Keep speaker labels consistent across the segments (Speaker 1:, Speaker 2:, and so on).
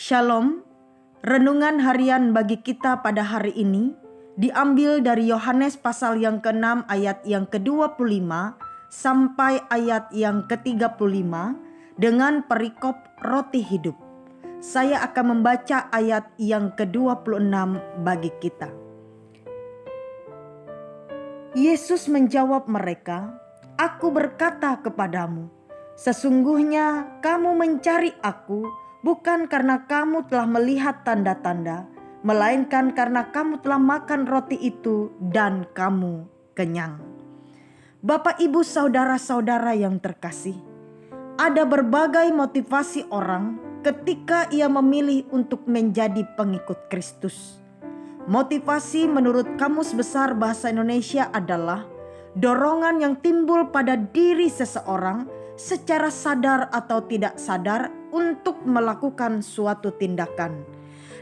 Speaker 1: Shalom, renungan harian bagi kita pada hari ini diambil dari Yohanes pasal yang ke-6 ayat yang ke-25 sampai ayat yang ke-35 dengan perikop roti hidup. Saya akan membaca ayat yang ke-26 bagi kita. Yesus menjawab mereka, "Aku berkata kepadamu, sesungguhnya kamu mencari aku bukan karena kamu telah melihat tanda-tanda, melainkan karena kamu telah makan roti itu dan kamu kenyang." Bapak, Ibu, saudara-saudara yang terkasih, ada berbagai motivasi orang ketika ia memilih untuk menjadi pengikut Kristus. Motivasi menurut Kamus Besar Bahasa Indonesia adalah dorongan yang timbul pada diri seseorang secara sadar atau tidak sadar untuk melakukan suatu tindakan.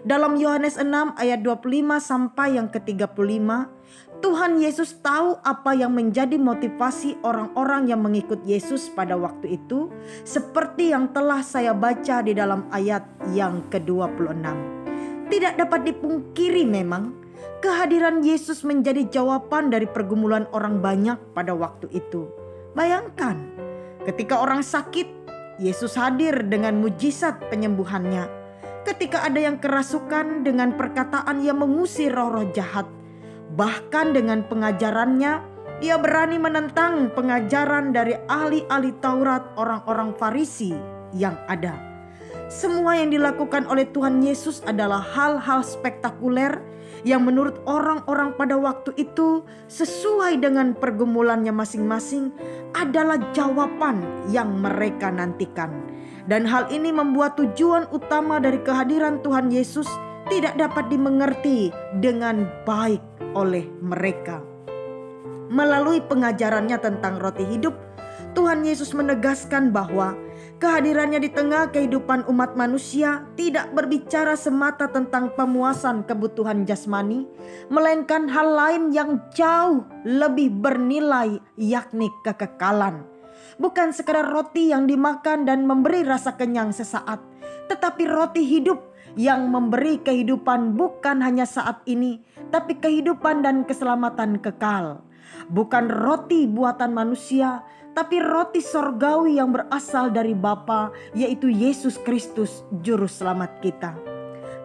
Speaker 1: Dalam Yohanes 6 ayat 25 sampai yang ke-35, Tuhan Yesus tahu apa yang menjadi motivasi orang-orang yang mengikut Yesus pada waktu itu, seperti yang telah saya baca di dalam ayat yang ke-26. Tidak dapat dipungkiri memang, kehadiran Yesus menjadi jawaban dari pergumulan orang banyak pada waktu itu. Bayangkan, ketika orang sakit, Yesus hadir dengan mujizat penyembuhannya. Ketika ada yang kerasukan, dengan perkataan yang mengusir roh-roh jahat. Bahkan dengan pengajarannya, ia berani menentang pengajaran dari ahli-ahli Taurat orang-orang Farisi yang ada. Semua yang dilakukan oleh Tuhan Yesus adalah hal-hal spektakuler yang menurut orang-orang pada waktu itu sesuai dengan pergumulannya masing-masing adalah jawaban yang mereka nantikan. Dan hal ini membuat tujuan utama dari kehadiran Tuhan Yesus tidak dapat dimengerti dengan baik oleh mereka. Melalui pengajarannya tentang roti hidup, Tuhan Yesus menegaskan bahwa kehadirannya di tengah kehidupan umat manusia tidak berbicara semata tentang pemuasan kebutuhan jasmani, melainkan hal lain yang jauh lebih bernilai, yakni kekekalan. Bukan sekadar roti yang dimakan dan memberi rasa kenyang sesaat, tetapi roti hidup yang memberi kehidupan bukan hanya saat ini, tapi kehidupan dan keselamatan kekal. Bukan roti buatan manusia, tapi roti sorgawi yang berasal dari Bapa, yaitu Yesus Kristus, Juru Selamat kita.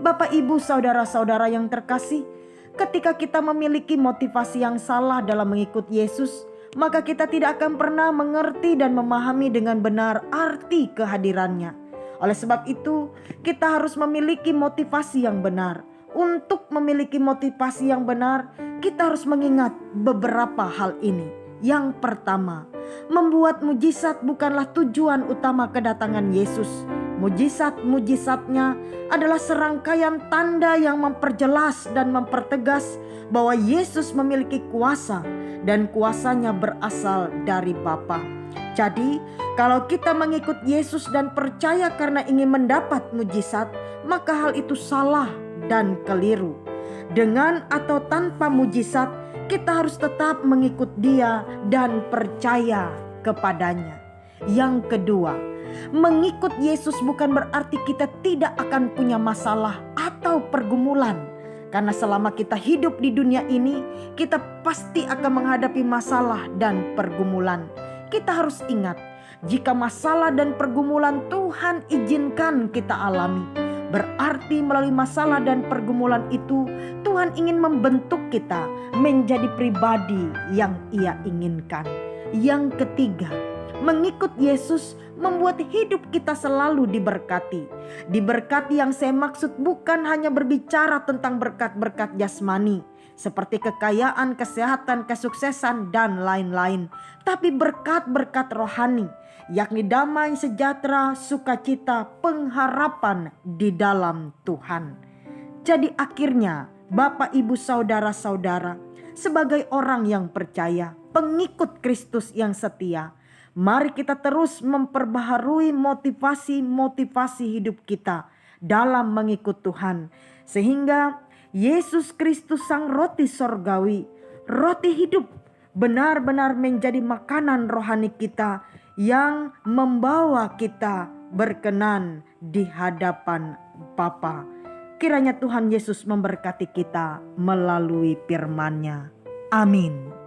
Speaker 1: Bapak, Ibu, saudara-saudara yang terkasih, ketika kita memiliki motivasi yang salah dalam mengikut Yesus, maka kita tidak akan pernah mengerti dan memahami dengan benar arti kehadirannya. Oleh sebab itu, kita harus memiliki motivasi yang benar. Untuk memiliki motivasi yang benar, kita harus mengingat beberapa hal ini. Yang pertama, membuat mujizat bukanlah tujuan utama kedatangan Yesus. Mujizat-mujizatnya adalah serangkaian tanda yang memperjelas dan mempertegas bahwa Yesus memiliki kuasa dan kuasanya berasal dari Bapa. Jadi, kalau kita mengikut Yesus dan percaya karena ingin mendapat mujizat, maka hal itu salah dan keliru. Dengan atau tanpa mujizat, kita harus tetap mengikut Dia dan percaya kepadanya. Yang kedua, mengikut Yesus bukan berarti kita tidak akan punya masalah atau pergumulan. Karena selama kita hidup di dunia ini, kita pasti akan menghadapi masalah dan pergumulan. Kita harus ingat, jika masalah dan pergumulan Tuhan izinkan kita alami, berarti melalui masalah dan pergumulan itu Tuhan ingin membentuk kita menjadi pribadi yang Ia inginkan. Yang ketiga, mengikut Yesus membuat hidup kita selalu diberkati. Diberkati yang saya maksud bukan hanya berbicara tentang berkat-berkat jasmani seperti kekayaan, kesehatan, kesuksesan, dan lain-lain, tapi berkat-berkat rohani, yakni damai, sejahtera, sukacita, pengharapan di dalam Tuhan. Jadi akhirnya, Bapak, Ibu, saudara-saudara, sebagai orang yang percaya, pengikut Kristus yang setia, mari kita terus memperbaharui motivasi-motivasi hidup kita dalam mengikut Tuhan, sehingga Yesus Kristus sang roti sorgawi, roti hidup, benar-benar menjadi makanan rohani kita yang membawa kita berkenan di hadapan Bapa. Kiranya Tuhan Yesus memberkati kita melalui firman-Nya. Amin.